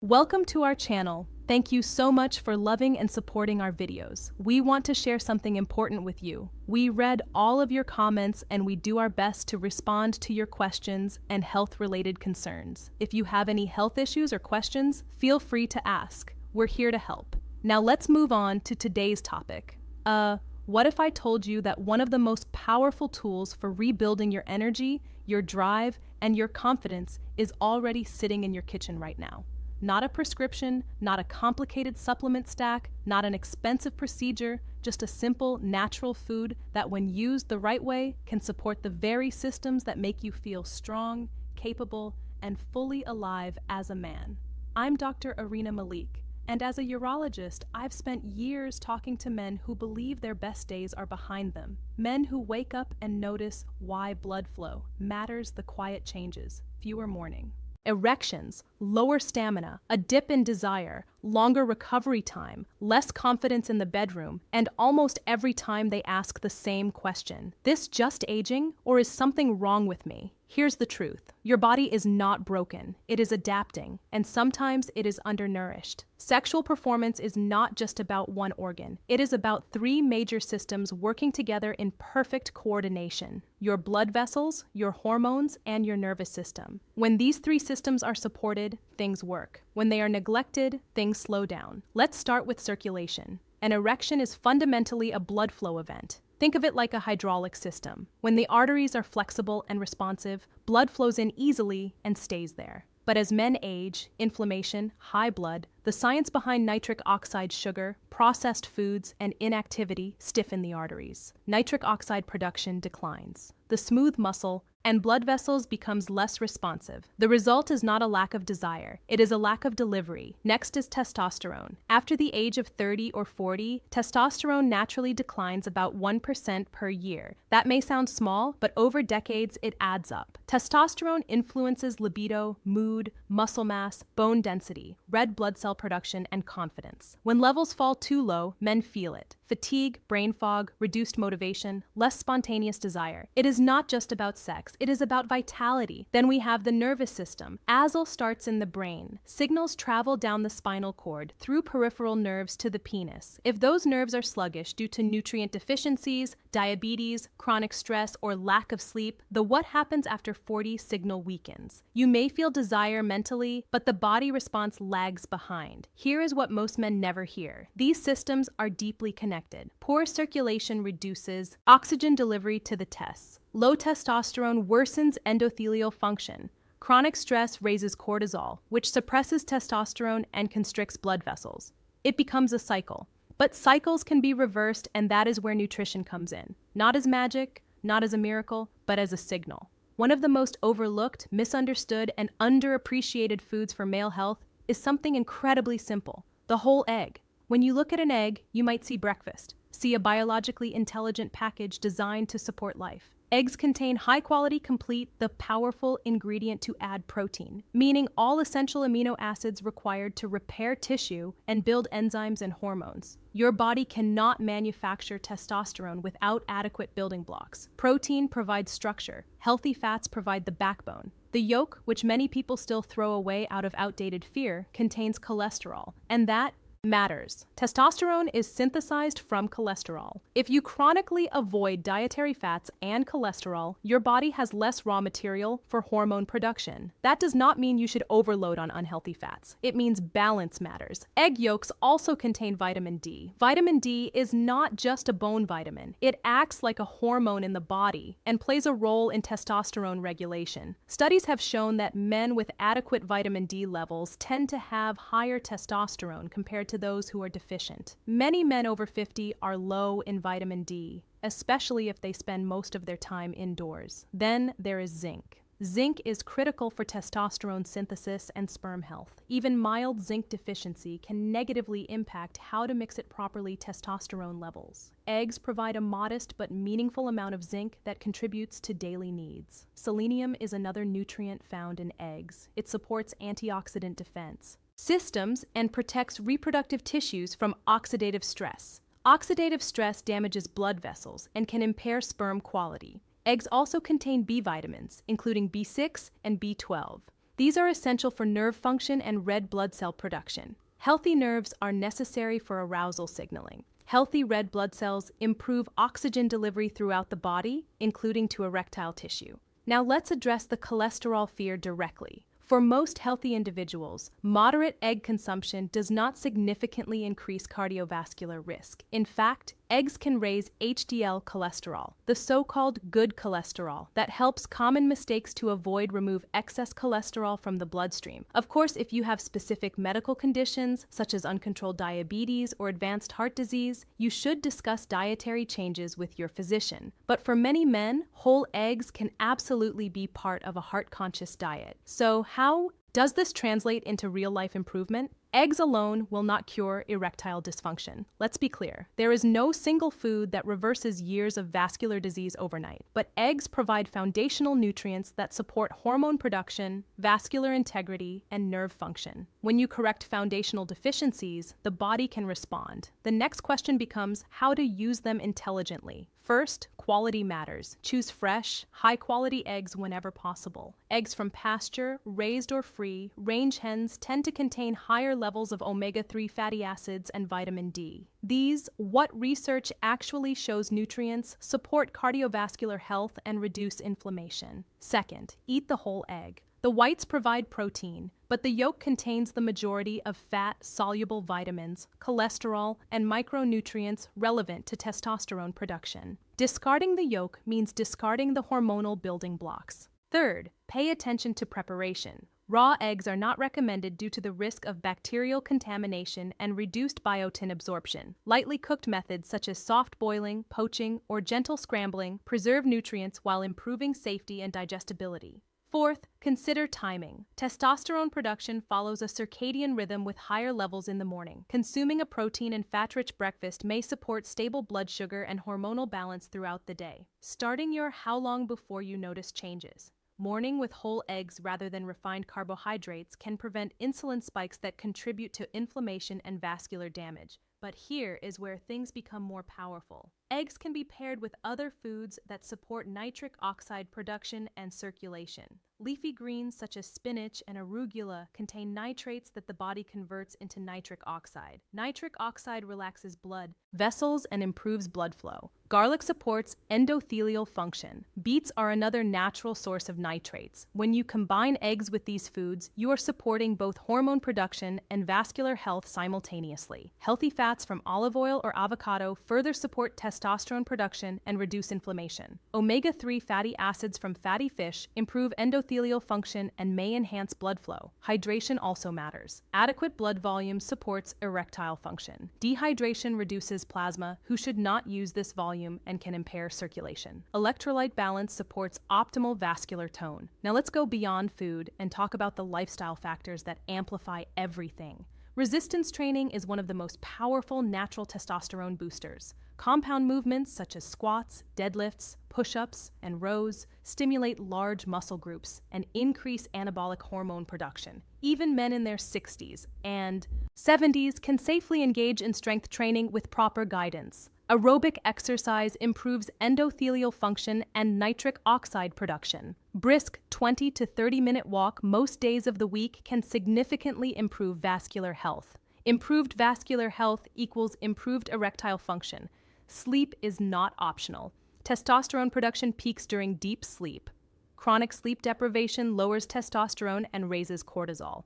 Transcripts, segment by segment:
Welcome to our channel. Thank you so much for loving and supporting our videos. We want to share something important with you. We read all of your comments and we do our best to respond to your questions and health-related concerns. If you have any health issues or questions, feel free to ask. We're here to help. Now let's move on to today's topic. What if I told you that one of the most powerful tools for rebuilding your energy, your drive, and your confidence is already sitting in your kitchen right now? Not a prescription, not a complicated supplement stack, not an expensive procedure, just a simple, natural food that when used the right way can support the very systems that make you feel strong, capable, and fully alive as a man. I'm Dr. Arina Malik, and as a urologist, I've spent years talking to men who believe their best days are behind them. Men who wake up and notice why blood flow matters, the quiet changes, fewer morning. Erections, lower stamina, a dip in desire, longer recovery time, less confidence in the bedroom, and almost every time they ask the same question: this just aging, or is something wrong with me? Here's the truth. Your body is not broken. It is adapting, and sometimes it is undernourished. Sexual performance is not just about one organ. It is about three major systems working together in perfect coordination: your blood vessels, your hormones, and your nervous system. When these three systems are supported, things work. When they are neglected, things slow down. Let's start with circulation. An erection is fundamentally a blood flow event. Think of it like a hydraulic system. When the arteries are flexible and responsive, blood flows in easily and stays there. But as men age, inflammation, high blood, the science behind nitric oxide sugar, processed foods, and inactivity stiffen the arteries. Nitric oxide production declines. The smooth muscle and blood vessels becomes less responsive. The result is not a lack of desire. It is a lack of delivery. Next is testosterone. After the age of 30 or 40, testosterone naturally declines about 1% per year. That may sound small, but over decades it adds up. Testosterone influences libido, mood, muscle mass, bone density, red blood cell production, and confidence. When levels fall too low, men feel it. Fatigue, brain fog, reduced motivation, less spontaneous desire. It is not just about sex, it is about vitality. Then we have the nervous system. Azel starts in the brain. Signals travel down the spinal cord, through peripheral nerves to the penis. If those nerves are sluggish due to nutrient deficiencies, diabetes, chronic stress, or lack of sleep, the what happens after 40 signal weakens. You may feel desire mentally, but the body response lags behind. Here is what most men never hear. These systems are deeply connected. Poor circulation reduces oxygen delivery to the testes. Low testosterone worsens endothelial function. Chronic stress raises cortisol, which suppresses testosterone and constricts blood vessels. It becomes a cycle. But cycles can be reversed, and that is where nutrition comes in. Not as magic, not as a miracle, but as a signal. One of the most overlooked, misunderstood, and underappreciated foods for male health is something incredibly simple: the whole egg. When you look at an egg, you might see breakfast, see a biologically intelligent package designed to support life. Eggs contain high-quality, complete, the powerful ingredient to add protein, meaning all essential amino acids required to repair tissue and build enzymes and hormones. Your body cannot manufacture testosterone without adequate building blocks. Protein provides structure. Healthy fats provide the backbone. The yolk, which many people still throw away out of outdated fear, contains cholesterol, and that matters. Testosterone is synthesized from cholesterol. If you chronically avoid dietary fats and cholesterol, your body has less raw material for hormone production. That does not mean you should overload on unhealthy fats. It means balance matters. Egg yolks also contain vitamin D. Vitamin D is not just a bone vitamin. It acts like a hormone in the body and plays a role in testosterone regulation. Studies have shown that men with adequate vitamin D levels tend to have higher testosterone compared to those who are deficient. Many men over 50 are low in vitamin D, especially if they spend most of their time indoors. Then there is zinc. Zinc is critical for testosterone synthesis and sperm health. Even mild zinc deficiency can negatively impact how to mix it properly testosterone levels. Eggs provide a modest but meaningful amount of zinc that contributes to daily needs. Selenium is another nutrient found in eggs. It supports antioxidant defense systems and protects reproductive tissues from oxidative stress. Oxidative stress damages blood vessels and can impair sperm quality. Eggs also contain B vitamins, including B6 and B12. These are essential for nerve function and red blood cell production. Healthy nerves are necessary for arousal signaling. Healthy red blood cells improve oxygen delivery throughout the body, including to erectile tissue. Now let's address the cholesterol fear directly. For most healthy individuals, moderate egg consumption does not significantly increase cardiovascular risk. In fact, eggs can raise HDL cholesterol, the so-called good cholesterol, that helps common mistakes to remove excess cholesterol from the bloodstream. Of course, if you have specific medical conditions, such as uncontrolled diabetes or advanced heart disease, you should discuss dietary changes with your physician. But for many men, whole eggs can absolutely be part of a heart-conscious diet. So how does this translate into real-life improvement? Eggs alone will not cure erectile dysfunction. Let's be clear. There is no single food that reverses years of vascular disease overnight, but eggs provide foundational nutrients that support hormone production, vascular integrity, and nerve function. When you correct foundational deficiencies, the body can respond. The next question becomes how to use them intelligently. First, quality matters. Choose fresh, high-quality eggs whenever possible. Eggs from pasture, raised or free, range hens tend to contain higher levels of omega-3 fatty acids and vitamin D. These, what research actually shows nutrients, support cardiovascular health and reduce inflammation. Second, eat the whole egg. The whites provide protein, but the yolk contains the majority of fat-soluble vitamins, cholesterol, and micronutrients relevant to testosterone production. Discarding the yolk means discarding the hormonal building blocks. Third, pay attention to preparation. Raw eggs are not recommended due to the risk of bacterial contamination and reduced biotin absorption. Lightly cooked methods such as soft boiling, poaching, or gentle scrambling preserve nutrients while improving safety and digestibility. Fourth, consider timing. Testosterone production follows a circadian rhythm with higher levels in the morning. Consuming a protein and fat-rich breakfast may support stable blood sugar and hormonal balance throughout the day. Starting your how long before you notice changes. Morning with whole eggs rather than refined carbohydrates can prevent insulin spikes that contribute to inflammation and vascular damage. But here is where things become more powerful. Eggs can be paired with other foods that support nitric oxide production and circulation. Leafy greens such as spinach and arugula contain nitrates that the body converts into nitric oxide. Nitric oxide relaxes blood vessels and improves blood flow. Garlic supports endothelial function. Beets are another natural source of nitrates. When you combine eggs with these foods, you are supporting both hormone production and vascular health simultaneously. Healthy fats from olive oil or avocado further support testosterone production and reduce inflammation. Omega-3 fatty acids from fatty fish improve endothelial function and may enhance blood flow. Hydration also matters. Adequate blood volume supports erectile function. Dehydration reduces plasma, who should not use this volume and can impair circulation. Electrolyte balance supports optimal vascular tone. Now let's go beyond food and talk about the lifestyle factors that amplify everything. Resistance training is one of the most powerful natural testosterone boosters. Compound movements such as squats, deadlifts, push-ups, and rows stimulate large muscle groups and increase anabolic hormone production. Even men in their 60s and 70s can safely engage in strength training with proper guidance. Aerobic exercise improves endothelial function and nitric oxide production. Brisk 20 to 30-minute walk most days of the week can significantly improve vascular health. Improved vascular health equals improved erectile function. Sleep is not optional. Testosterone production peaks during deep sleep. Chronic sleep deprivation lowers testosterone and raises cortisol.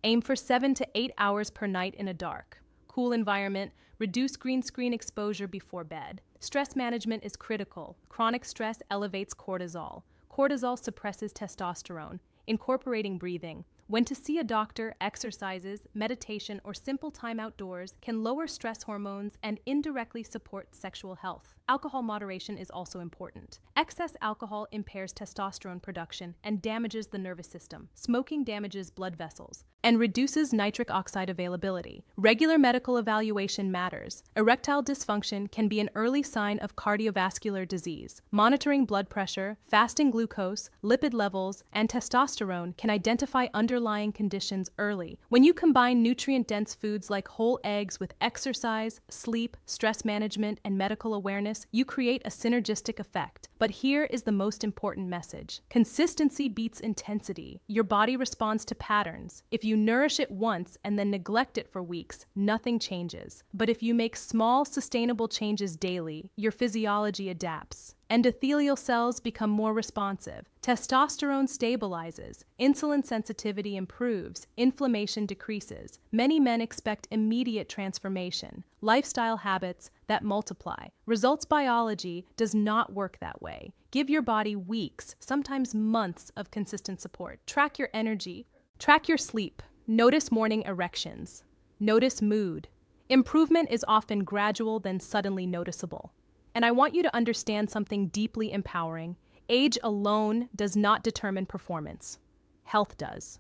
Aim for 7 to 8 hours per night in a dark, cool environment. Reduce green screen exposure before bed. Stress management is critical. Chronic stress elevates cortisol. Cortisol suppresses testosterone. Incorporating breathing. When to see a doctor, exercises, meditation, or simple time outdoors can lower stress hormones and indirectly support sexual health. Alcohol moderation is also important. Excess alcohol impairs testosterone production and damages the nervous system. Smoking damages blood vessels and reduces nitric oxide availability. Regular medical evaluation matters. Erectile dysfunction can be an early sign of cardiovascular disease. Monitoring blood pressure, fasting glucose, lipid levels, and testosterone can identify underlying underlying conditions early. When you combine nutrient-dense foods like whole eggs with exercise, sleep, stress management, and medical awareness, you create a synergistic effect. But here is the most important message. Consistency beats intensity. Your body responds to patterns. If you nourish it once and then neglect it for weeks, nothing changes. But if you make small, sustainable changes daily, your physiology adapts. Endothelial cells become more responsive. Testosterone stabilizes. Insulin sensitivity improves. Inflammation decreases. Many men expect immediate transformation. Lifestyle habits that multiply. Results biology does not work that way. Give your body weeks, sometimes months of consistent support. Track your energy. Track your sleep. Notice morning erections. Notice mood. Improvement is often gradual, then suddenly noticeable. And I want you to understand something deeply empowering. Age alone does not determine performance. Health does.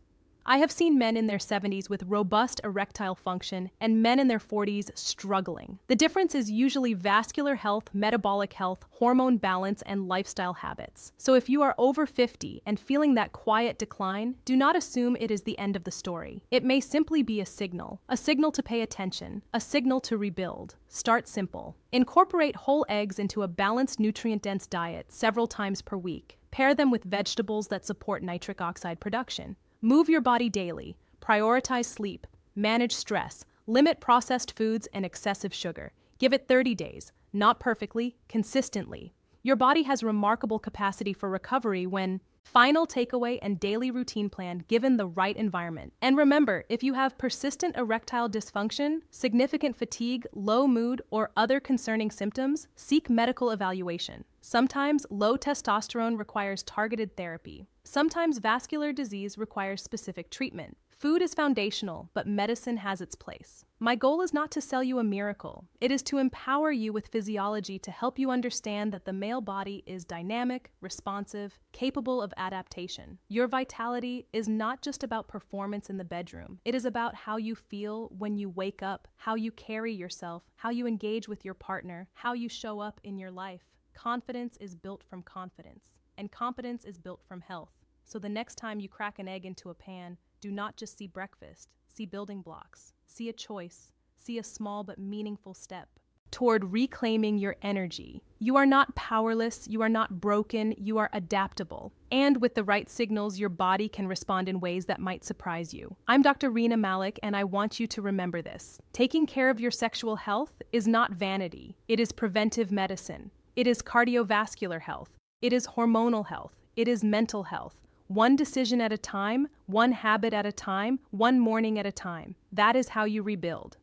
I have seen men in their 70s with robust erectile function and men in their 40s struggling. The difference is usually vascular health, metabolic health, hormone balance, and lifestyle habits. So if you are over 50 and feeling that quiet decline, do not assume it is the end of the story. It may simply be a signal to pay attention, a signal to rebuild. Start simple. Incorporate whole eggs into a balanced, nutrient-dense diet several times per week. Pair them with vegetables that support nitric oxide production. Move your body daily. Prioritize sleep. Manage stress. Limit processed foods and excessive sugar. Give it 30 days. Not perfectly, consistently. Your body has remarkable capacity for recovery when final takeaway and daily routine plan given the right environment. And remember, if you have persistent erectile dysfunction, significant fatigue, low mood, or other concerning symptoms, seek medical evaluation. Sometimes low testosterone requires targeted therapy. Sometimes vascular disease requires specific treatment. Food is foundational, but medicine has its place. My goal is not to sell you a miracle. It is to empower you with physiology to help you understand that the male body is dynamic, responsive, capable of adaptation. Your vitality is not just about performance in the bedroom. It is about how you feel when you wake up, how you carry yourself, how you engage with your partner, how you show up in your life. Confidence is built from confidence, and competence is built from health. So the next time you crack an egg into a pan, do not just see breakfast, see building blocks, see a choice, see a small but meaningful step toward reclaiming your energy. You are not powerless, you are not broken, you are adaptable. And with the right signals, your body can respond in ways that might surprise you. I'm Dr. Reena Malik, and I want you to remember this. Taking care of your sexual health is not vanity. It is preventive medicine. It is cardiovascular health. It is hormonal health. It is mental health. One decision at a time, one habit at a time, one morning at a time. That is how you rebuild.